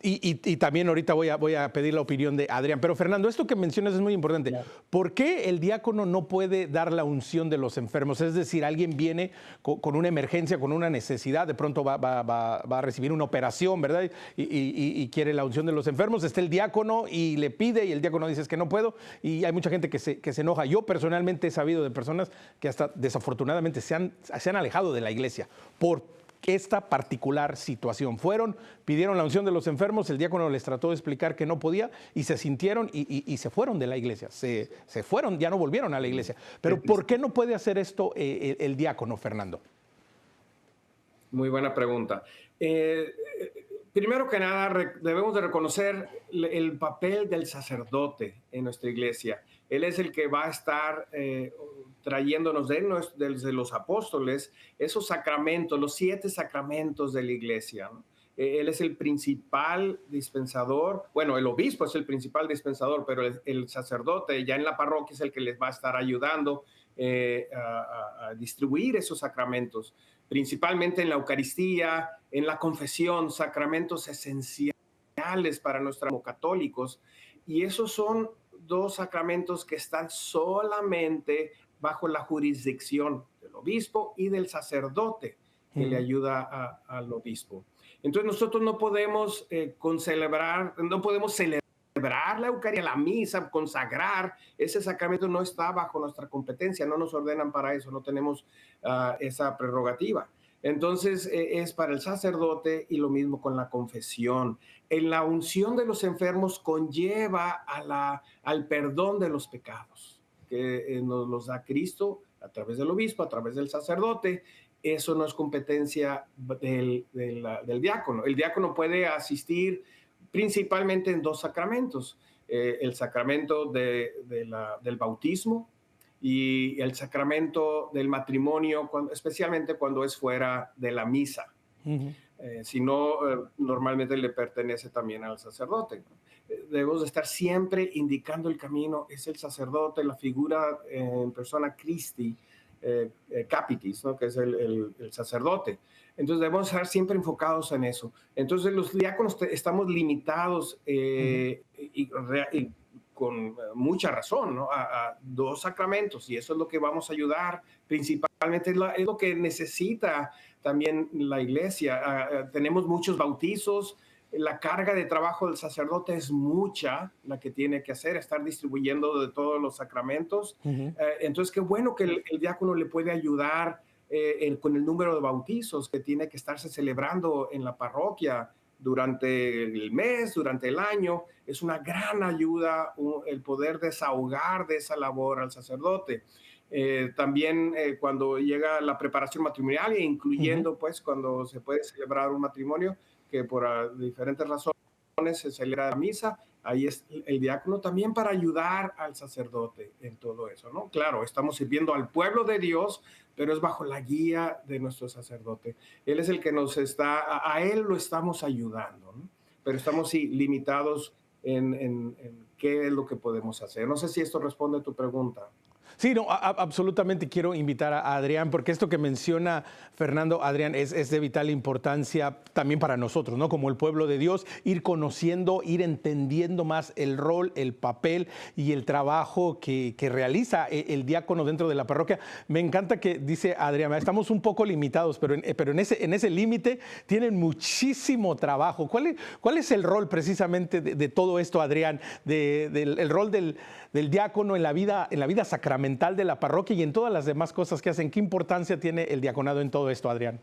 S1: Y también ahorita voy a pedir la opinión de Adrián. Pero Fernando, esto que mencionas es muy importante. Claro. ¿Por qué el diácono no puede dar la unción de los enfermos? Es decir, alguien viene con una emergencia, con una necesidad, de pronto va a recibir una operación, ¿verdad? Y quiere la unción de los enfermos, está el diácono y le pide, y el diácono dice: es que no puedo, y hay mucha gente que se enoja. Yo personalmente he sabido de personas que hasta desafortunadamente se han alejado de la iglesia por esta particular situación. Pidieron la unción de los enfermos, el diácono les trató de explicar que no podía, y se sintieron y se fueron de la iglesia, se fueron, ya no volvieron a la iglesia. Pero ¿por qué no puede hacer esto el diácono, Fernando?
S3: Muy buena pregunta. Primero que nada, debemos de reconocer el papel del sacerdote en nuestra iglesia. Él es el que va a estar trayéndonos desde los apóstoles esos sacramentos, los 7 sacramentos de la iglesia, ¿no? Él es el principal dispensador. Bueno, el obispo es el principal dispensador, pero el sacerdote ya en la parroquia es el que les va a estar ayudando a distribuir esos sacramentos, principalmente en la Eucaristía, en la confesión, sacramentos esenciales para nosotros como católicos. Y esos son 2 sacramentos que están solamente bajo la jurisdicción del obispo y del sacerdote que le ayuda al obispo. Entonces nosotros no podemos celebrar la Eucaristía, la misa, consagrar. Ese sacramento no está bajo nuestra competencia, no nos ordenan para eso, no tenemos esa prerrogativa. Entonces es para el sacerdote, y lo mismo con la confesión. En la unción de los enfermos conlleva al perdón de los pecados, que nos los da Cristo a través del obispo, a través del sacerdote. Eso no es competencia del diácono. El diácono puede asistir principalmente en 2 sacramentos: el sacramento del bautismo y el sacramento del matrimonio, especialmente cuando es fuera de la misa. Si no, normalmente le pertenece también al sacerdote. Debemos de estar siempre indicando el camino. Es el sacerdote, la figura en persona Christi, Capitis, ¿no? Que es el sacerdote. Entonces debemos estar siempre enfocados en eso. Entonces los diáconos estamos limitados y con mucha razón, ¿no? a 2 sacramentos, y eso es lo que vamos a ayudar principalmente, es lo que necesita también la iglesia. Tenemos muchos bautizos, la carga de trabajo del sacerdote es mucha, la que tiene que hacer, estar distribuyendo de todos los sacramentos. Entonces qué bueno que el diácono le puede ayudar con el número de bautizos que tiene que estarse celebrando en la parroquia durante el mes, durante el año. Es una gran ayuda el poder desahogar de esa labor al sacerdote. También cuando llega la preparación matrimonial, e incluyendo pues cuando se puede celebrar un matrimonio que por diferentes razones se celebra la misa, ahí es el diácono también para ayudar al sacerdote en todo eso, ¿no? Claro, estamos sirviendo al pueblo de Dios, pero es bajo la guía de nuestro sacerdote. Él es el que a él lo estamos ayudando, ¿no? Pero estamos sí limitados en qué es lo que podemos hacer. No sé si esto responde a tu pregunta.
S1: Sí, no, absolutamente quiero invitar a Adrián, porque esto que menciona Fernando, Adrián, es de vital importancia también para nosotros, ¿no? Como el pueblo de Dios, ir conociendo, ir entendiendo más el rol, el papel y el trabajo que realiza el diácono dentro de la parroquia. Me encanta que dice Adrián, estamos un poco limitados, pero en ese límite tienen muchísimo trabajo. ¿Cuál es el rol precisamente de todo esto, Adrián? El rol del diácono en la vida sacramental de la parroquia y en todas las demás cosas que hacen. ¿Qué importancia tiene el diaconado en todo esto, Adrián?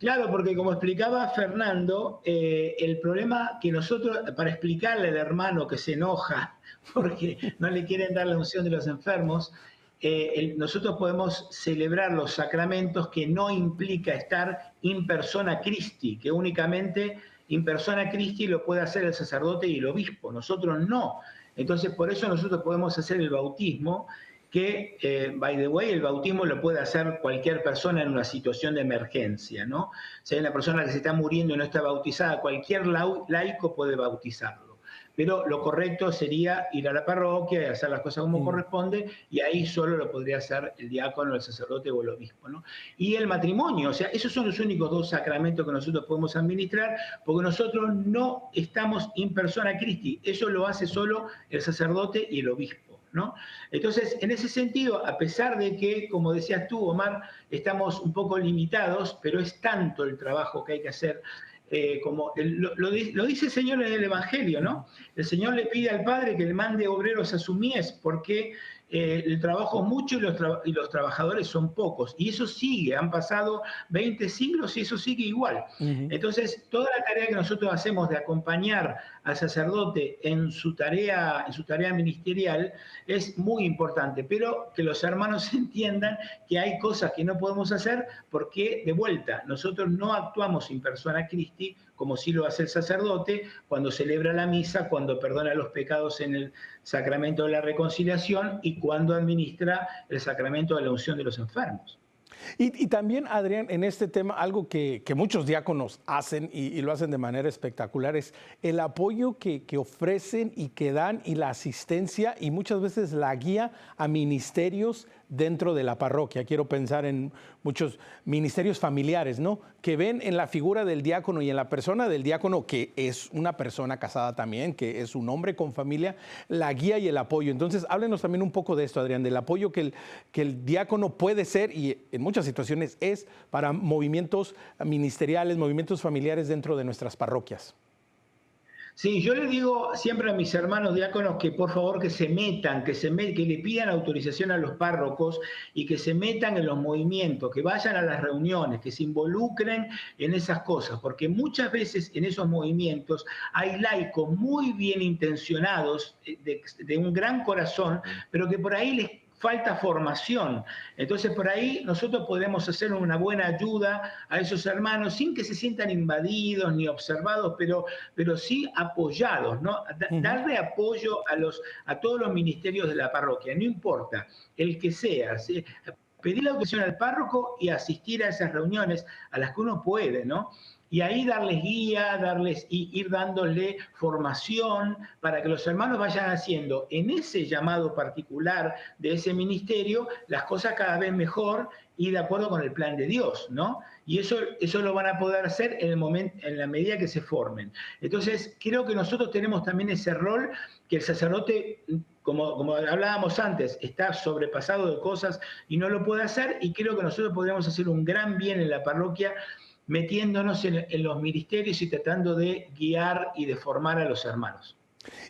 S2: Claro, porque como explicaba Fernando, el problema que nosotros, para explicarle al hermano que se enoja porque no le quieren dar la unción de los enfermos, nosotros podemos celebrar los sacramentos que no implica estar in persona Christi, que únicamente in persona Christi lo puede hacer el sacerdote y el obispo, nosotros no. Entonces, por eso nosotros podemos hacer el bautismo, que, by the way, el bautismo lo puede hacer cualquier persona en una situación de emergencia, ¿no? Si hay una persona que se está muriendo y no está bautizada, cualquier laico puede bautizarlo. Pero lo correcto sería ir a la parroquia y hacer las cosas como corresponde, y ahí solo lo podría hacer el diácono, el sacerdote o el obispo, ¿no? Y el matrimonio, o sea, esos son los únicos dos sacramentos que nosotros podemos administrar, porque nosotros no estamos in persona Christi, eso lo hace solo el sacerdote y el obispo, ¿no? Entonces, en ese sentido, a pesar de que, como decías tú, Omar, estamos un poco limitados, pero es tanto el trabajo que hay que hacer, como lo dice el Señor en el Evangelio, ¿no? El Señor le pide al Padre que le mande obreros a su mies, porque el trabajo es mucho y los trabajadores son pocos. Y eso sigue, han pasado 20 siglos y eso sigue igual. Entonces, toda la tarea que nosotros hacemos de acompañar al sacerdote en su tarea ministerial es muy importante, pero que los hermanos entiendan que hay cosas que no podemos hacer porque, de vuelta, nosotros no actuamos in persona Christi como sí lo hace el sacerdote cuando celebra la misa, cuando perdona los pecados en el sacramento de la reconciliación y cuando administra el sacramento de la unción de los enfermos.
S1: Y también, Adrián, en este tema, algo que muchos diáconos hacen y lo hacen de manera espectacular es el apoyo que ofrecen y que dan y la asistencia y muchas veces la guía a ministerios dentro de la parroquia. Quiero pensar en muchos ministerios familiares, ¿no? Que ven en la figura del diácono y en la persona del diácono, que es una persona casada también, que es un hombre con familia, la guía y el apoyo. Entonces, háblenos también un poco de esto, Adrián, del apoyo que el diácono puede ser y en muchas situaciones es para movimientos ministeriales, movimientos familiares dentro de nuestras parroquias.
S2: Sí, yo le digo siempre a mis hermanos diáconos que por favor que se metan, que le pidan autorización a los párrocos y que se metan en los movimientos, que vayan a las reuniones, que se involucren en esas cosas, porque muchas veces en esos movimientos hay laicos muy bien intencionados, de un gran corazón, pero que por ahí les falta formación. Entonces, por ahí nosotros podemos hacer una buena ayuda a esos hermanos sin que se sientan invadidos ni observados, pero sí apoyados, ¿no? Darle apoyo a todos los ministerios de la parroquia, no importa el que sea, ¿sí? Pedir la autorización al párroco y asistir a esas reuniones a las que uno puede, ¿no? Y ahí darles guía, ir dándole formación para que los hermanos vayan haciendo en ese llamado particular de ese ministerio las cosas cada vez mejor y de acuerdo con el plan de Dios, ¿no? Y eso lo van a poder hacer en la medida que se formen. Entonces, creo que nosotros tenemos también ese rol que el sacerdote, como hablábamos antes, está sobrepasado de cosas y no lo puede hacer, y creo que nosotros podríamos hacer un gran bien en la parroquia metiéndonos en los ministerios y tratando de guiar y de formar a los hermanos.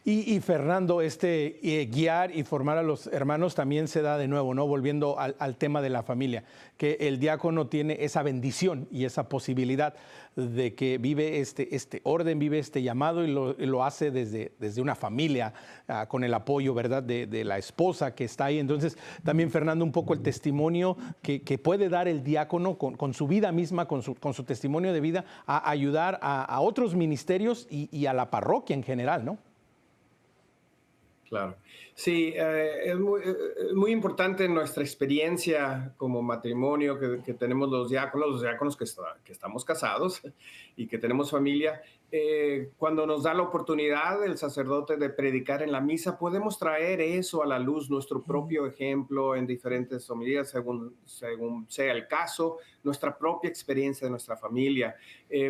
S1: Y Fernando, guiar y formar a los hermanos también se da de nuevo, ¿no? Volviendo al tema de la familia, que el diácono tiene esa bendición y esa posibilidad de que vive este orden, vive este llamado y lo hace desde una familia, con el apoyo, ¿verdad?, de la esposa que está ahí. Entonces, también, Fernando, un poco el testimonio que puede dar el diácono con su vida misma, con su testimonio de vida, a ayudar a otros ministerios y a la parroquia en general, ¿no?
S3: Claro. Sí, es muy importante nuestra experiencia como matrimonio que tenemos los diáconos que estamos casados y que tenemos familia. Cuando nos da la oportunidad el sacerdote de predicar en la misa, podemos traer eso a la luz, nuestro propio ejemplo en diferentes homilías, según sea el caso, nuestra propia experiencia de nuestra familia.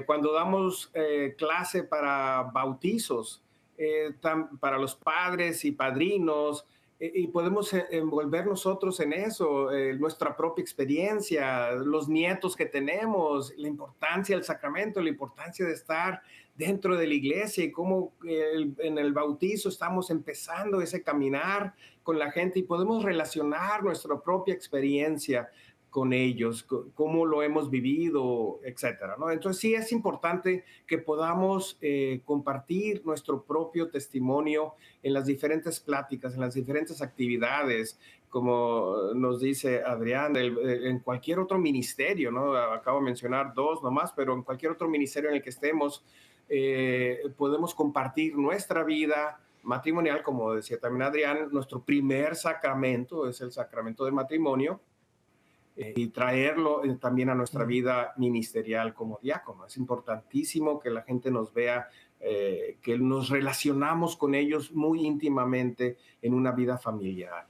S3: Cuando damos clase para bautizos, para los padres y padrinos, y podemos envolver nosotros en eso, nuestra propia experiencia, los nietos que tenemos, la importancia del sacramento, la importancia de estar dentro de la iglesia y cómo en el bautizo estamos empezando ese caminar con la gente y podemos relacionar nuestra propia experiencia con ellos, cómo lo hemos vivido, etcétera, ¿no? Entonces sí es importante que podamos compartir nuestro propio testimonio en las diferentes pláticas, en las diferentes actividades, como nos dice Adrián, en cualquier otro ministerio, ¿no? Acabo de mencionar dos nomás, pero en cualquier otro ministerio en el que estemos, podemos compartir nuestra vida matrimonial, como decía también Adrián. Nuestro primer sacramento es el sacramento del matrimonio, y traerlo también a nuestra vida ministerial como diácono. Es importantísimo que la gente nos vea, que nos relacionamos con ellos muy íntimamente en una vida familiar.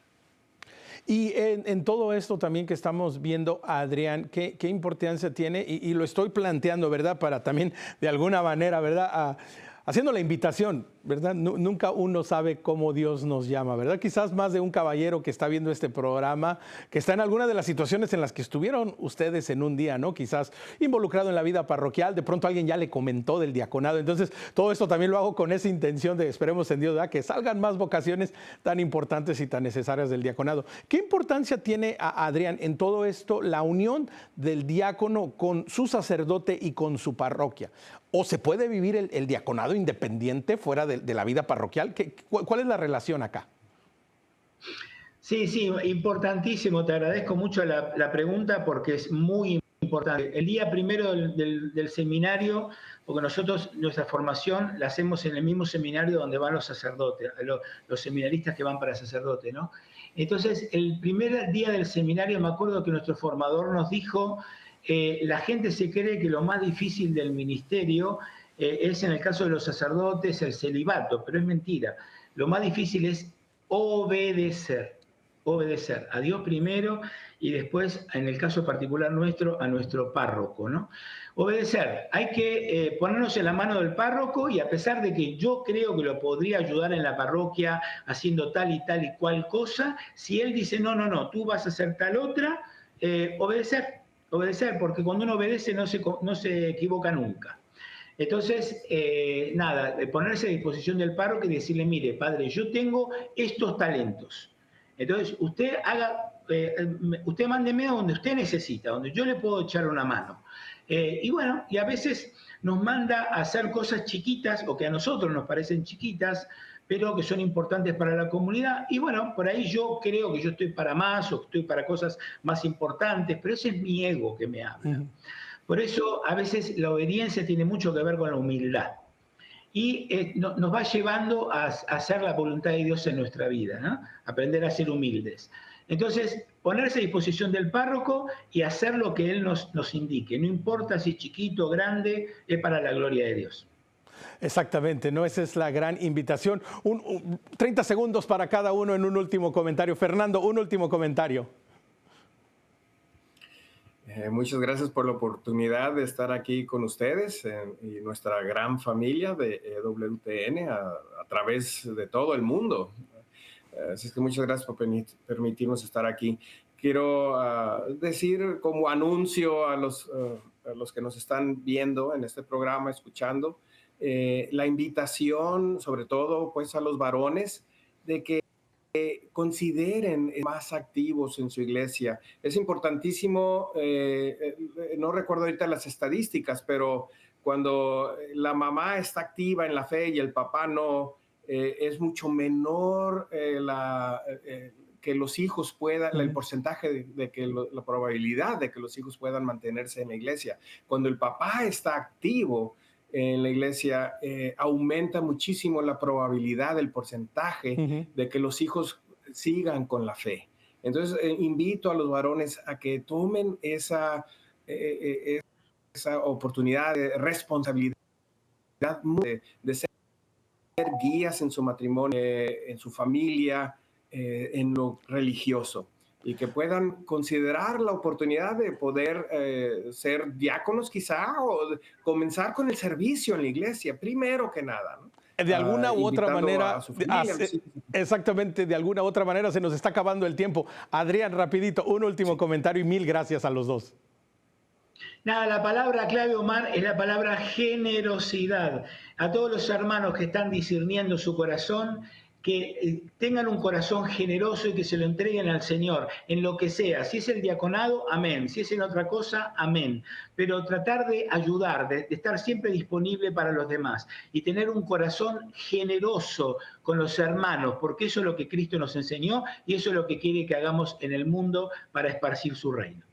S1: Y en todo esto también que estamos viendo, Adrián, ¿qué importancia tiene? Y lo estoy planteando, ¿verdad? Para también, de alguna manera, ¿verdad? Haciendo la invitación, ¿verdad? Nunca uno sabe cómo Dios nos llama, ¿verdad? Quizás más de un caballero que está viendo este programa, que está en alguna de las situaciones en las que estuvieron ustedes en un día, ¿no? Quizás involucrado en la vida parroquial, de pronto alguien ya le comentó del diaconado. Entonces, todo esto también lo hago con esa intención de, esperemos en Dios, ¿verdad? Que salgan más vocaciones tan importantes y tan necesarias del diaconado. ¿Qué importancia tiene, Adrián, en todo esto la unión del diácono con su sacerdote y con su parroquia? ¿O se puede vivir el diaconado independiente fuera de la vida parroquial? ¿Cuál es la relación acá?
S2: Sí, sí, importantísimo. Te agradezco mucho la pregunta porque es muy importante. El día primero del seminario, porque nosotros nuestra formación la hacemos en el mismo seminario donde van los sacerdotes, los seminaristas que van para sacerdote, ¿no? Entonces, el primer día del seminario me acuerdo que nuestro formador nos dijo, la gente se cree que lo más difícil del ministerio es, en el caso de los sacerdotes, el celibato, pero es mentira. Lo más difícil es obedecer a Dios primero y después, en el caso particular nuestro, a nuestro párroco, ¿no? Obedecer, hay que ponernos en la mano del párroco, y a pesar de que yo creo que lo podría ayudar en la parroquia haciendo tal y cual cosa, si él dice, no, tú vas a hacer tal otra, obedecer, porque cuando uno obedece no se equivoca nunca. Entonces, ponerse a disposición del párroco y decirle, mire, padre, yo tengo estos talentos. Entonces, usted mándeme a donde usted necesita, donde yo le puedo echar una mano. Y a veces nos manda a hacer cosas chiquitas, o que a nosotros nos parecen chiquitas, pero que son importantes para la comunidad. Y bueno, por ahí yo creo que yo estoy para más, o estoy para cosas más importantes, pero ese es mi ego que me habla. Por eso, a veces la obediencia tiene mucho que ver con la humildad. Y nos va llevando a hacer la voluntad de Dios en nuestra vida, ¿no? Aprender a ser humildes. Entonces, ponerse a disposición del párroco y hacer lo que él nos indique. No importa si es chiquito o grande, es para la gloria de Dios.
S1: Exactamente, ¿no? Esa es la gran invitación. 30 segundos para cada uno en un último comentario. Fernando, un último comentario.
S3: Muchas gracias por la oportunidad de estar aquí con ustedes y nuestra gran familia de EWTN a través de todo el mundo. Así es que muchas gracias por permitirnos estar aquí. Quiero decir como anuncio a los que nos están viendo en este programa, escuchando, la invitación, sobre todo pues a los varones, de que consideren más activos en su iglesia. Es importantísimo, no recuerdo ahorita las estadísticas, pero cuando la mamá está activa en la fe y el papá no, es mucho menor que los hijos puedan, el porcentaje de que la probabilidad de que los hijos puedan mantenerse en la iglesia. Cuando el papá está activo en la iglesia, aumenta muchísimo la probabilidad, el porcentaje de que los hijos sigan con la fe. Entonces, invito a los varones a que tomen esa oportunidad de responsabilidad de ser guías en su matrimonio, en su familia, en lo religioso, y que puedan considerar la oportunidad de poder ser diáconos quizá, o comenzar con el servicio en la iglesia, primero que nada, ¿no?
S1: De alguna u otra manera, exactamente, de alguna u otra manera se nos está acabando el tiempo. Adrián, rapidito, un último comentario y mil gracias a los dos.
S2: Nada, la palabra clave, Omar, es la palabra generosidad. A todos los hermanos que están discerniendo su corazón, que tengan un corazón generoso y que se lo entreguen al Señor en lo que sea. Si es el diaconado, amén. Si es en otra cosa, amén. Pero tratar de ayudar, de estar siempre disponible para los demás y tener un corazón generoso con los hermanos, porque eso es lo que Cristo nos enseñó y eso es lo que quiere que hagamos en el mundo para esparcir su reino.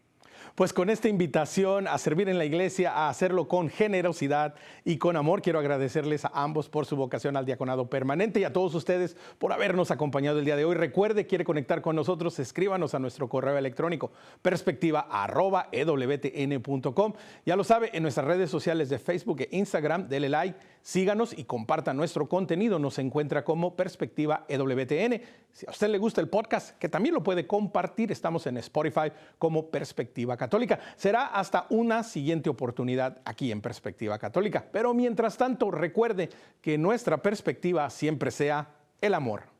S1: Pues con esta invitación a servir en la iglesia, a hacerlo con generosidad y con amor, quiero agradecerles a ambos por su vocación al diaconado permanente y a todos ustedes por habernos acompañado el día de hoy. Recuerde, quiere conectar con nosotros, escríbanos a nuestro correo electrónico perspectiva@ewtn.com. Ya lo sabe, en nuestras redes sociales de Facebook e Instagram, dele like, síganos y compartan nuestro contenido. Nos encuentra como Perspectiva EWTN. Si a usted le gusta el podcast, que también lo puede compartir, estamos en Spotify como Perspectiva Católica. Será hasta una siguiente oportunidad aquí en Perspectiva Católica. Pero mientras tanto, recuerde que nuestra perspectiva siempre sea el amor.